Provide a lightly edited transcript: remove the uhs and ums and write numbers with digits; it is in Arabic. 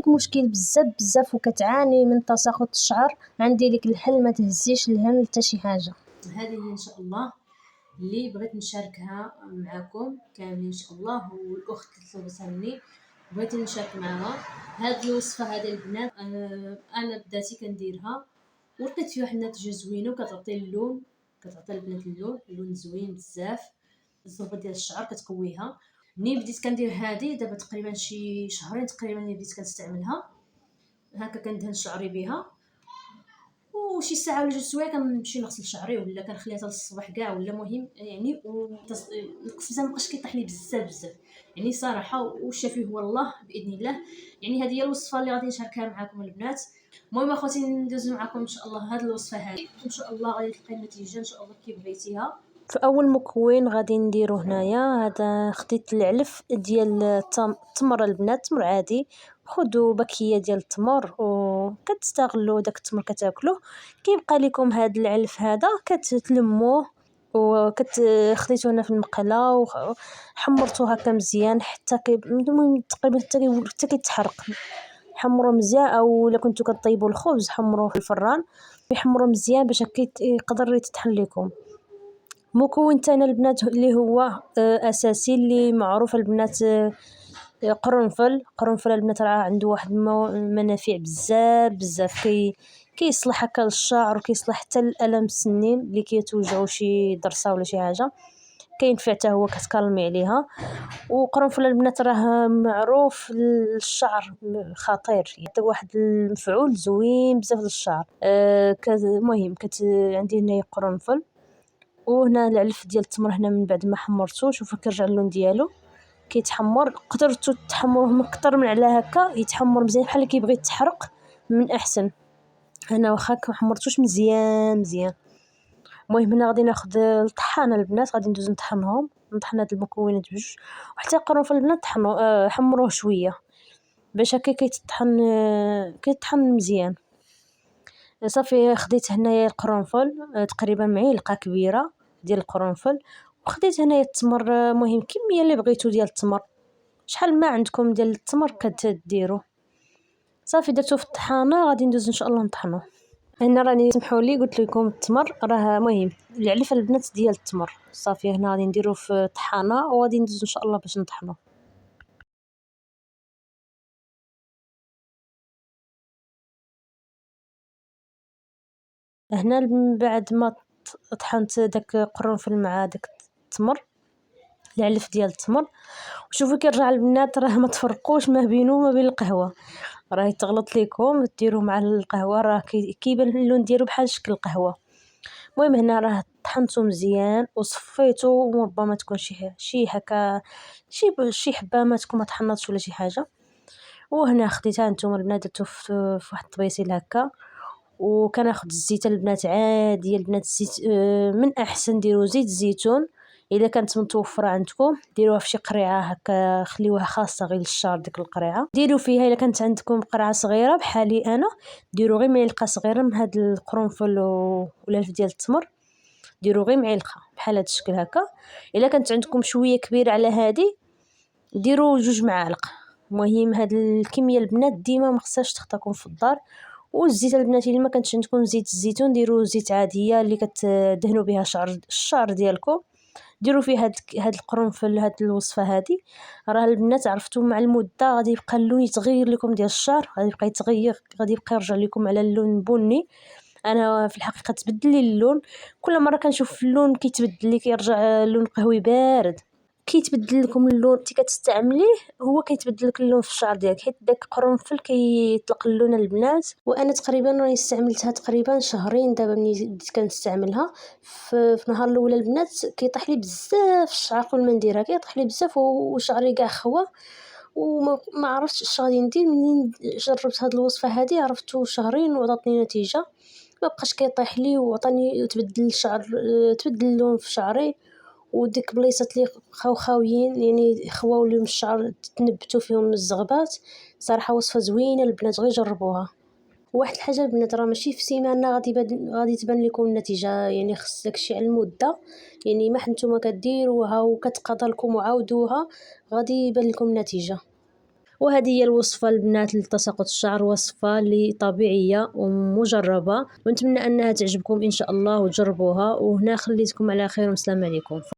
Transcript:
عندك مشكل بزاف وكتعاني من تساقط الشعر، عندي لك الحل، ما تهزيش الهم حتى شي حاجه. هذه هي ان شاء الله اللي بغيت نشاركها معكم كاملين ان شاء الله. والاخت اللي طلبتها مني بغيت نشارك معها هاد الوصفه هذه البنات. انا بذاتي كنديرها ولقيت فيها واحد النتيجه زوينه وكتعطي اللون، كتعطي البنات اللون زوين بزاف. الزربه ديال الشعر كتقويها. منين بديت كندير هذه دابا تقريبا شي شهرين تقريبا اللي بديت كنستعملها هكا، كندهن شعري بها وشي ساعه ولا جوج سوايع كنمشي نغسل شعري ولا كنخليها حتى للصباح كاع ولا مهم يعني. القص ما بقاش كيطيح لي بزاف يعني صراحه، والشافي هو الله باذن الله. يعني هذه هي الوصفه اللي غادي نشاركها معكم البنات. المهم اخوتي ندوزو معكم ان شاء الله هذه الوصفه هذه، ان شاء الله غادي تلقاي النتيجه ان شاء الله كي بغيتيها. في اول مكون غادي نديرو هنايا، هذا خديت العلف ديال التمر البنات، تمر عادي. خذوا باكيه ديال التمر وكتستغلوا داك التمر كتاكلوه. كيبقى لكم هذا العلف هذا كتلموه خديتو هنا في المقله وحمرتوه هكا مزيان حتى المهم تقريبا حتى كيتحرق. حمروا مزيان، او الا كنتو كطيبوا الخبز حمروه في الفران يحمروا مزيان باش يقدر يتطحن لكم. مكون تاني البنات اللي هو اساسي اللي معروف البنات، قرنفل البنات راه عنده واحد المنافع بزاف كيصلح هكا للشعر وكيصلح حتى الالم السنين اللي كيتوجعوا شي ضرسه ولا شي حاجه، كينفع حتى هو كتكالمي عليها. وقرنفل البنات راه معروف للشعر خطير، يعطي واحد المفعول زوين بزاف للشعر. المهم عندي هنا قرنفل، وهنا العلف ديال التمر هنا من بعد ما حمرته شوفوا كيرجع اللون ديالو كيتحمر. قدرتوا تحمروه اكثر من على هكا يتحمر مزيان بحال اللي كيبغي يتحرق من احسن. انا واخا ما حمرتوش مزيان. المهم هنا غادي ناخذ الطحانه البنات، غادي ندوز نطحن هاد المكونات بجوج، وحتى القرنفل البنات حمروه شويه باش هكا كيطحن مزيان. صافي خديت هنايا القرنفل تقريبا معلقه كبيره ديال القرنفل، وخديت هنايا التمر مهم كميه اللي بغيتو ديال التمر، شحال ما عندكم ديال التمر كتديروا. صافي درتو في الطحانه غادي ندوز ان شاء الله نطحنوه. هنا راني سمحوا لي قلت لكم التمر راه مهم العلف البنات ديال التمر. صافي هنا غادي نديرو في الطحانه وغادي ندوز ان شاء الله باش نطحنوه. هنا من بعد ما طحنت داك القرنفل مع داك التمر العلف ديال التمر، وشوفوا كيرجع البنات راه ما تفرقوش ما بينه وما بين القهوه، راه تغلط لكم ديروه مع القهوه راه كيبان اللون ديالو بحال شكل القهوه. المهم هنا راه طحنته مزيان وصفيته، وربما تكون شي هكا شي حبه ما تكون ما طحناتش ولا شي حاجه. وهنا خديتها نتوما البنات درتو في واحد الطبيسيل هكا، وكناخذ الزيت البنات عادي البنات الزيت من احسن ديروا زيت الزيتون الا كانت متوفره عندكم، ديروها في شي قريعه هكا خليوها خاصه غير للشعر ديك القريعه. ديروا فيها الا كانت عندكم قرعه صغيره بحالي انا ديروا غير معلقه صغيره من هاد القرنفل والعلف ديال التمر، ديروا غير معلقه بحال هاد الشكل هكا. الا كانت عندكم شويه كبيره على هادي ديروا 2 معالق. المهم هاد الكميه البنات ديما ما خصهاش تخطاكم في الدار. والزيت البنات اللي ما كانش عندكم زيت الزيتون ديروا زيت عاديه اللي كتدهنوا بها الشعر ديالكم. ديروا فيه هاد القرنفل هاد الوصفه هادي راه البنات عرفتوا مع المده غادي يبقى اللون يتغير لكم ديال الشعر، غادي يبقى يتغير غادي يبقى يرجع لكم على اللون بني. انا في الحقيقه تبدل لي اللون كل مره كنشوف اللون كيتبدل لي كيرجع اللون قهوي بارد. كيتبدل لكم اللون انت كتستعمليه هو كيتبدل لك اللون في الشعر ديالك، حيت داك القرنفل كيطلق اللون البنات. وانا تقريبا راني استعملتها تقريبا شهرين دابا ملي بديت كنستعملها. في النهار الاول البنات كيطيح لي بزاف الشعر قبل ما نديرها كيطيح لي بزاف وشعري كاع خوا، وما عرفتش اش غادي ندير. منين جربت هاد الوصفه هادي عرفتو شهرين وعطاتني نتيجه، ما بقاش كيطيح لي وعطاني تبدل الشعر تبدل اللون في شعري. وديك بلايصات اللي بقاو خاويين يعني خواو لهم الشعر تنبتوا فيهم الزغبات. صراحه وصفه زوينه البنات غير جربوها. واحد الحاجه البنات راه ماشي في سيمانه غادي تبان لكم النتيجه، يعني خص داكشي على المده، يعني ما نتوما كديروها وكتقضى لكم وعاودوها غادي يبان لكم النتيجه. وهذه هي الوصفة البنات لتساقط الشعر، وصفة طبيعية ومجربة، ونتمنى أنها تعجبكم إن شاء الله وتجربوها. وهنا خليتكم على خير، والسلام عليكم.